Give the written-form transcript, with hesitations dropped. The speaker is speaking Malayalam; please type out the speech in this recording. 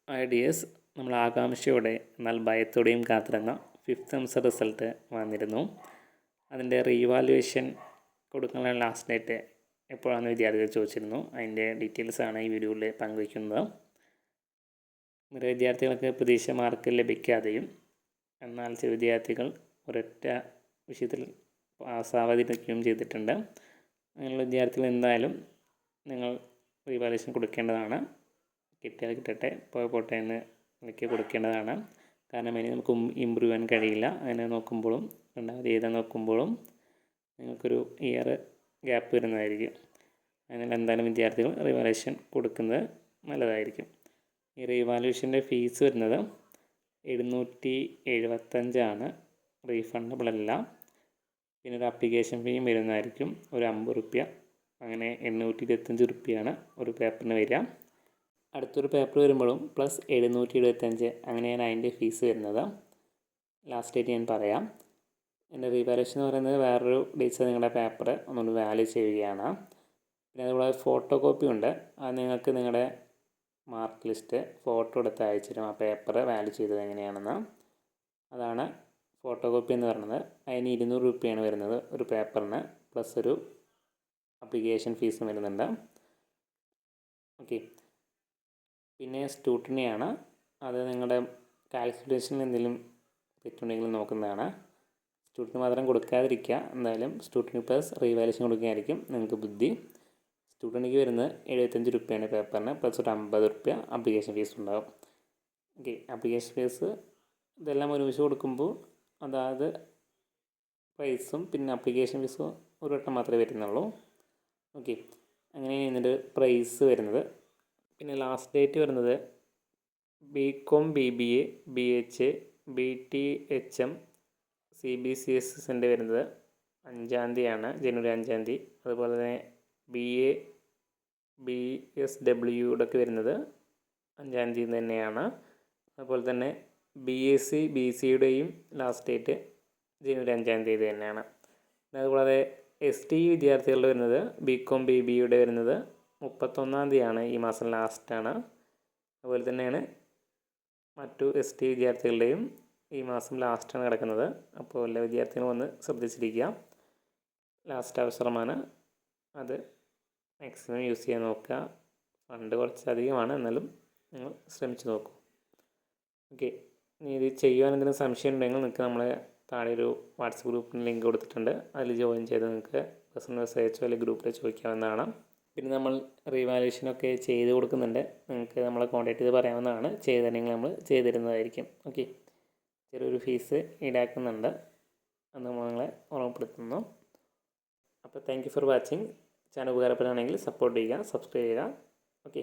ഐഡിയസ് നമ്മൾ ആകാംക്ഷയോടെ എന്നാൽ ഭയത്തോടെയും കാത്തിരുന്ന ഫിഫ്ത്ത് സെമസ്റ്റർ റിസൾട്ട് വന്നിരുന്നു. അതിൻ്റെ റീവാലുവേഷൻ കൊടുക്കാനുള്ള ലാസ്റ്റ് ഡേറ്റ് എപ്പോഴാണെന്ന് വിദ്യാർത്ഥികൾ ചോദിച്ചിരുന്നു. അതിൻ്റെ ഡീറ്റെയിൽസാണ് ഈ വീഡിയോയിൽ പങ്കുവയ്ക്കുന്നത്. നിറയെ വിദ്യാർത്ഥികൾക്ക് പ്രതീക്ഷ മാർക്ക് ലഭിക്കാതെയും എന്നാൽ ചില വിദ്യാർത്ഥികൾ ഒരൊറ്റ വിഷയത്തിൽ പാസ്സാവാതിരിക്കുകയും ചെയ്തിട്ടുണ്ട്. അങ്ങനെയുള്ള വിദ്യാർത്ഥികൾ എന്തായാലും നിങ്ങൾ റീവാലുവേഷൻ കൊടുക്കേണ്ടതാണ്. കിട്ടിയാൽ കിട്ടട്ടെ, പോട്ടെ എന്ന് നിലയ്ക്ക് കൊടുക്കേണ്ടതാണ്. കാരണം ഇനി നമുക്ക് ഇമ്പ്രൂവ് ചെയ്യാൻ കഴിയില്ല. അങ്ങനെ നോക്കുമ്പോഴും രണ്ടാമത് എഴുതാൻ നോക്കുമ്പോഴും നിങ്ങൾക്കൊരു ഇയർ ഗ്യാപ്പ് വരുന്നതായിരിക്കും. അതിനാൽ എന്തായാലും വിദ്യാർത്ഥികൾ റീവാലുവേഷൻ കൊടുക്കുന്നത് നല്ലതായിരിക്കും. ഈ റീവാലുവേഷൻ്റെ ഫീസ് വരുന്നത് 775 റീഫണ്ടബിൾ അല്ല. പിന്നെ ഒരു ആപ്ലിക്കേഷൻ ഫീയും വരുന്നതായിരിക്കും, ഒരു 50 റുപ്യ. അങ്ങനെ 825 റുപ്യയാണ് ഒരു പേപ്പറിന് വരിക. അടുത്തൊരു പേപ്പർ വരുമ്പോഴും പ്ലസ് 775, അങ്ങനെയാണ് അതിൻ്റെ ഫീസ് വരുന്നത്. ലാസ്റ്റ് ഡേറ്റ് ഞാൻ പറയാം. എൻ്റെ റീവാലുവേഷൻ എന്ന് പറയുന്നത് വേറൊരു ഡേറ്റ്സ് നിങ്ങളുടെ പേപ്പർ ഒന്നുകൂടി വാല്യൂ ചെയ്യുകയാണ്. പിന്നെ അതുപോലെ ഫോട്ടോ കോപ്പി ഉണ്ട്. അത് നിങ്ങൾക്ക് നിങ്ങളുടെ മാർക്ക് ലിസ്റ്റ് ഫോട്ടോ എടുത്ത് അയച്ചു തരും, ആ പേപ്പർ വാല്യൂ ചെയ്തത് എങ്ങനെയാണെന്ന്. അതാണ് ഫോട്ടോ കോപ്പി എന്ന് പറയുന്നത്. അതിന് 200 റുപ്യയാണ് വരുന്നത് ഒരു പേപ്പറിന്, പ്ലസ് ഒരു ആപ്ലിക്കേഷൻ ഫീസും വരുന്നുണ്ട്. ഓക്കെ. പിന്നെ സ്ക്രൂട്ടിനിയാണ്. അത് നിങ്ങളുടെ കാൽക്കുലേഷനിൽ എന്തെങ്കിലും തെറ്റുണ്ടെങ്കിൽ നോക്കുന്നതാണ്. സ്ക്രൂട്ടിനി മാത്രം കൊടുക്കാതിരിക്കുക. എന്തായാലും സ്ക്രൂട്ടിനി പ്ലസ് റീവാലുവേഷൻ കൊടുക്കുകയായിരിക്കും നിങ്ങൾക്ക് ബുദ്ധി. സ്ക്രൂട്ടിനിക്ക് വരുന്നത് 75 റുപ്യയാണ് പേപ്പറിന്, പ്ലസ് ഒരു 50 റുപ്യ ആപ്ലിക്കേഷൻ ഫീസ് ഉണ്ടാകും. ഓക്കെ. ആപ്ലിക്കേഷൻ ഫീസ് ഇതെല്ലാം ഒരുമിച്ച് കൊടുക്കുമ്പോൾ അതായത് പ്രൈസും പിന്നെ ആപ്ലിക്കേഷൻ ഫീസും ഒരു വട്ടം മാത്രമേ വരുന്നുള്ളൂ. ഓക്കെ. അങ്ങനെയാണ് ഇതിൻ്റെ പ്രൈസ് വരുന്നത്. പിന്നെ ലാസ്റ്റ് ഡേറ്റ് വരുന്നത് BCom BBA BHA BTHM CBCSൻ്റെ വരുന്നത് 5-ാം തീയതിയാണ്, ജനുവരി 5-ാം തീയതി. അതുപോലെ തന്നെ BA BSWയുടെ ഒക്കെ വരുന്നത് 5-ാം തീയതി തന്നെയാണ്. അതുപോലെ തന്നെ BSc BCയുടെയും ലാസ്റ്റ് ഡേറ്റ് ജനുവരി 5-ാം തീയതി തന്നെയാണ്. അതുകൂടാതെ ST വിദ്യാർത്ഥികളുടെ വരുന്നത് BCom BBയുടെ വരുന്നത് 31-ാം തീയതിയാണ്, ഈ മാസം ലാസ്റ്റാണ്. അതുപോലെ തന്നെയാണ് മറ്റു ST വിദ്യാർത്ഥികളുടെയും ഈ മാസം ലാസ്റ്റാണ് കിടക്കുന്നത്. അപ്പോൾ എല്ലാ വിദ്യാർത്ഥികളും ഒന്ന് ശ്രദ്ധിച്ചിരിക്കുക. ലാസ്റ്റ് അവസരമാണ്, അത് മാക്സിമം യൂസ് ചെയ്യാൻ നോക്കുക. ഫണ്ട് കുറച്ചധികമാണ്, എന്നാലും നിങ്ങൾ ശ്രമിച്ച് നോക്കൂ. ഓക്കെ. ഇനി ഇത് ചെയ്യുവാൻ എന്തെങ്കിലും സംശയം ഉണ്ടെങ്കിൽ നിങ്ങൾക്ക് നമ്മളെ താഴെ ഒരു വാട്സപ്പ് ഗ്രൂപ്പിന് ലിങ്ക് കൊടുത്തിട്ടുണ്ട്. അതിൽ ജോയിൻ ചെയ്ത് നിങ്ങൾക്ക് പേഴ്സണൽ മെസ്സേജോ അല്ലെങ്കിൽ ഗ്രൂപ്പിൽ ചോദിക്കാവുന്നതാണ്. പിന്നെ നമ്മൾ റീവാലുവേഷനൊക്കെ ചെയ്ത് കൊടുക്കുന്നുണ്ട്. നിങ്ങൾക്ക് നമ്മളെ കോൺടാക്ട് ചെയ്ത് പറയാവുന്നതാണ്. ചെയ്തിട്ടുണ്ടെങ്കിൽ നമ്മൾ ചെയ്ത് തരുന്നതായിരിക്കും. ഓക്കെ. ചെറിയൊരു ഫീസ് ഈടാക്കുന്നുണ്ട്, അത് നിങ്ങളെ ഓർമ്മപ്പെടുത്തുന്നു. അപ്പോൾ thank you for watching. Channel ഉപകാരപ്പെടുകയാണെങ്കിൽ സപ്പോർട്ട് ചെയ്യുക, സബ്സ്ക്രൈബ് ചെയ്യുക. ഓക്കെ.